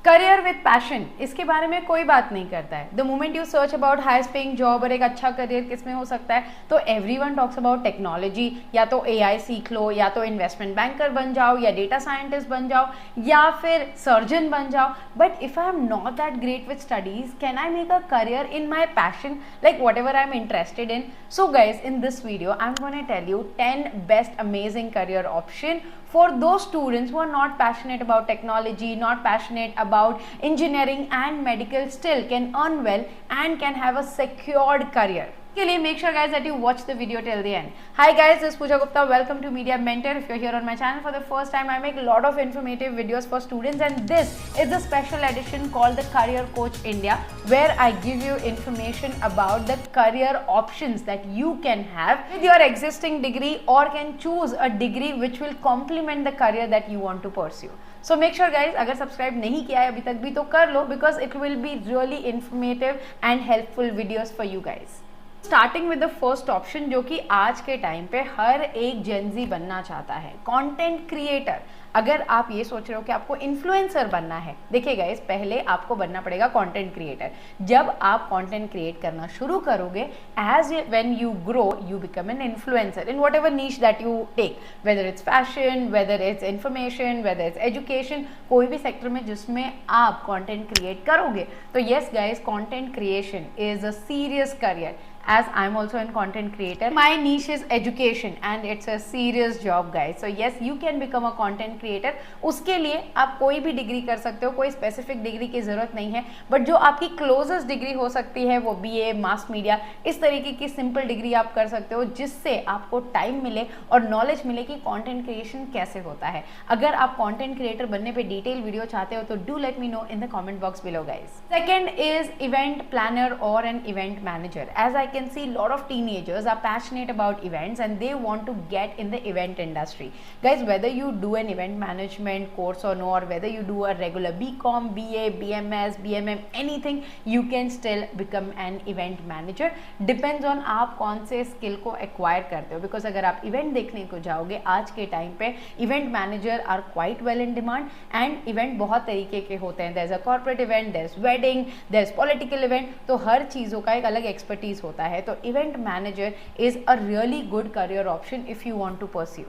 Career with passion, इसके बारे में कोई बात नहीं करता है। The moment you search about highest paying job और एक अच्छा करियर किस में हो सकता है, तो एवरीवन टॉक्स अबाउट टेक्नोलॉजी। या तो एआई सीख लो, या तो इन्वेस्टमेंट बैंकर बन जाओ, या डेटा साइंटिस्ट बन जाओ, या फिर सर्जन बन जाओ। But if I am not that great with studies, can I make a career in my passion, like whatever I'm interested in? So guys, in this video I'm going to tell you 10 best amazing career option for those students who are not passionate about technology, not passionate about engineering and medical, still can earn well and can have a secured career. के लिए make sure guys that you watch the video till the end. Hi guys, this is Pooja Gupta. Welcome to Media Mentor. If you're here on my channel for the first time, I make a lot of informative videos for students, and this is a special edition called the Career Coach India, where I give you information about the career options that you can have with your existing degree, or can choose a degree which will complement the career that you want to pursue. So make sure guys, अगर subscribe नहीं किया है अभी तक भी तो कर लो, because it will be really informative and helpful videos for you guys. Starting with the first option, जो कि आज के टाइम पे हर एक जेनजी बनना चाहता है, कंटेंट क्रिएटर। अगर आप ये सोच रहे हो कि आपको इन्फ्लुएंसर बनना है, देखिए गाइस, पहले आपको बनना पड़ेगा कंटेंट क्रिएटर। जब आप कंटेंट क्रिएट करना शुरू करोगे, as when you grow you become an influencer in whatever niche that you take, whether it's fashion, whether it's information, whether it's education, कोई भी सेक्टर में जिसमें आप कंटेंट क्रिएट करोगे। तो yes guys, content creation is a serious career. As I'm also in content creator, my niche is education and it's a serious job guys. So yes, you can become a content creator. उसके लिए आप कोई भी degree कर सकते हो, कोई specific degree की ज़रूरत नहीं है, बट जो आपकी क्लोजेस्ट डिग्री हो सकती है वो बीए, मास मीडिया, इस तरीके की सिंपल डिग्री आप कर सकते हो, जिससे आपको टाइम मिले और नॉलेज मिले कि कंटेंट क्रिएशन कैसे होता है। अगर आप कंटेंट क्रिएटर बनने पे डिटेल वीडियो चाहते हो तो do let me know in the comment box below guys. Second is event planner और an event manager. As I can see a lot of teenagers are passionate about events and they want to get in the event industry. Guys, whether you do an event management course or no, or whether you do a regular BCom, BA, BMS, BMM, anything, you can still become an event manager. Depends on आप कौन से skill को acquire करते हो, because अगर आप event देखने को जाओगे आज के टाइम पे, event manager are quite well in demand, and event बहुत तरीके के होते हैं. There's a corporate event, there's wedding, there's political event, तो हर चीज़ों का एक अलग expertise होता है. तो event manager is a really good career option if you want to pursue.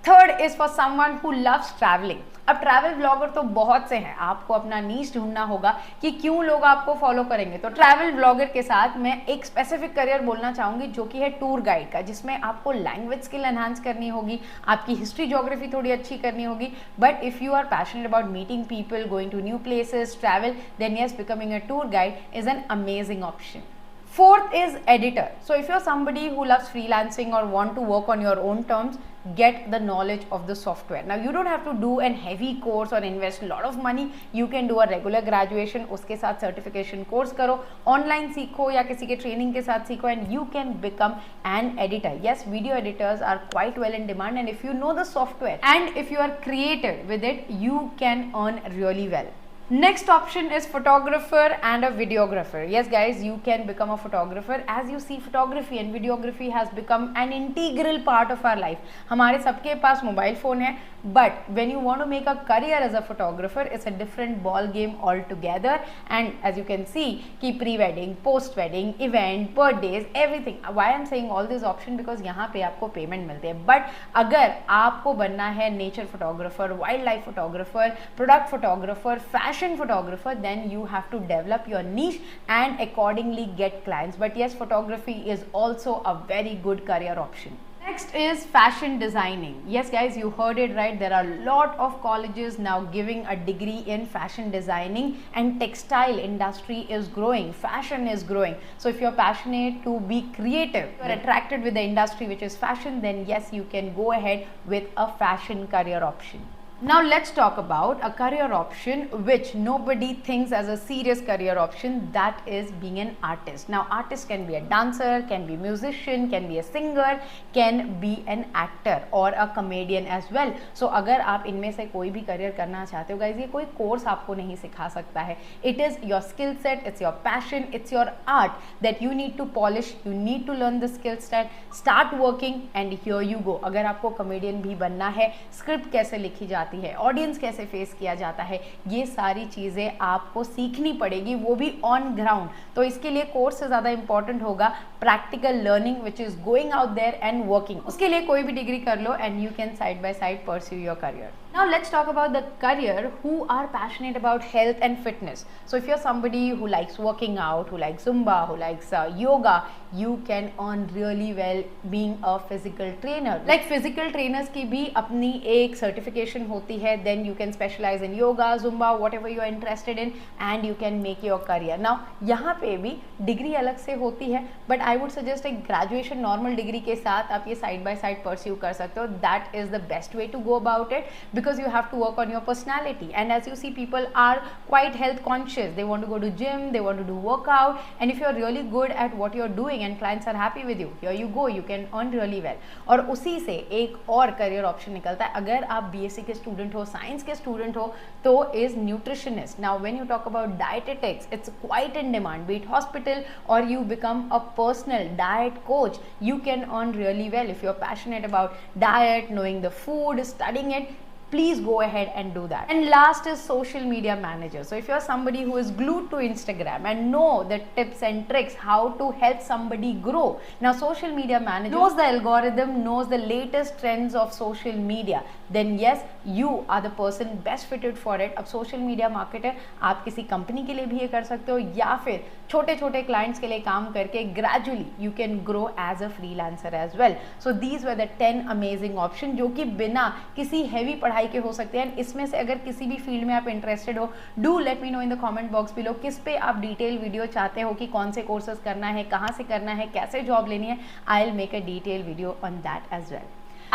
Third is for someone who loves travelling. अब ट्रैवल ब्लॉगर तो बहुत से हैं, आपको अपना नीश ढूंढना होगा कि क्यों लोग आपको फॉलो करेंगे. तो ट्रैवल ब्लॉगर के साथ मैं एक स्पेसिफिक करियर बोलना चाहूँगी, जो कि है टूर गाइड का, जिसमें आपको लैंग्वेज स्किल एनहांस करनी होगी, आपकी हिस्ट्री ज्योग्राफी थोड़ी अच्छी करनी होगी. But if you are passionate about meeting people, going to new places, travel, then yes, becoming a tour guide is an amazing option. Fourth is editor. So if you're somebody who loves freelancing or want to work on your own terms, get the knowledge of the software. Now you don't have to do an heavy course or invest a lot of money. You can do a regular graduation, उसके साथ certification course करो, online सीखो या किसी के training के साथ सीखो, and you can become an editor. Yes, video editors are quite well in demand, and if you know the software and if you are creative with it, you can earn really well. Next option is photographer and a videographer. Yes guys, you can become a photographer. As you see, photography and videography has become an integral part of our life. हमारे सबके पास mobile phone है, but when you want to make a career as a photographer, it's a different ball game altogether. And as you can see कि pre-wedding, post-wedding, event, birthdays, everything. Why I'm saying all these options? Because यहाँ पे आपको payment मिलती है. But अगर आपको बनना है nature photographer, wild life photographer, product photographer, fashion photographer, then you have to develop your niche and accordingly get clients. But yes, photography is also a very good career option. Next is fashion designing. Yes guys, you heard it right. There are a lot of colleges now giving a degree in fashion designing, and textile industry is growing, fashion is growing. So if you're passionate to be creative, you're attracted with the industry which is fashion, then yes, you can go ahead with a fashion career option. Now let's talk about a career option which nobody thinks as a serious career option, that is being an artist. Now artist can be a dancer, can be a musician, can be a singer, can be an actor or a comedian as well. So अगर आप इनमें से कोई भी career करना चाहते हो guys, ये कोई course आपको नहीं सिखा सकता है. It is your skill set, it's your passion, it's your art that you need to polish, you need to learn the skill set, start working and here you go. अगर आपको comedian भी बनना है, script कैसे लिखी जाती आती है, ऑडियंस कैसे फेस किया जाता है, ये सारी चीज़ें आपको सीखनी पड़ेगी, वो भी ऑन ग्राउंड। तो इसके लिए कोर्स से ज़्यादा इंपॉर्टेंट होगा practical learning which is going out there and working. उसके लिए कोई भी डिग्री कर लो and you can side by side pursue your career. Now let's talk about the career who are passionate about health and fitness. So if you're somebody who likes working out, who likes Zumba, who likes yoga, you can earn really well being a physical trainer. Like physical trainers की भी अपनी एक certification होती है, then you can specialize in yoga, Zumba, whatever you are interested in and you can make your career. Now यहाँ पे भी degree अलग से होती है, but I would suggest एक graduation normal डिग्री के साथ आप ये side by side pursue कर सकते हो. That is the best way to go about it because you have to work on your personality. And as you see, people are quite health conscious. They want to go to gym, they want to do workout, and if you're really good at what you're doing and clients are happy with you, here you go, you can earn really well. और उसी से एक और career option निकलता है, अगर आप BSc के student हो, science के student हो, तो is nutritionist. Now when you talk about dietetics, it's quite in demand, be it hospital or you become a personal diet coach, you can earn really well if you're passionate about diet, knowing the food, studying it. Please go ahead and do that. And last is social media manager. So if you're somebody who is glued to Instagram and know the tips and tricks how to help somebody grow, now social media manager knows the algorithm, knows the latest trends of social media, then yes, you are the person best fitted for it. अब social media marketer आप किसी company के लिए भी ये कर सकते हो या फिर छोटे छोटे क्लाइंट्स के लिए काम करके gradually you can grow as a freelancer as well. So these were the 10 amazing option जो कि बिना किसी heavy पढ़ाई के हो सकते हैं। इसमें से अगर किसी भी फील्ड में आप इंटरेस्टेड हो, do let me know in the comment box below किस पे आप डिटेल वीडियो चाहते हो कि कौन से कोर्सेज करना है, कहाँ से करना है, कैसे जॉब लेनी है। I will make a detail video on that as well.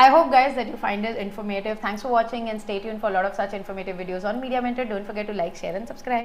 I hope guys that you find it informative. Thanks for watching and stay tuned for a lot of such informative videos on Media Mentor. Don't forget to like, share and subscribe.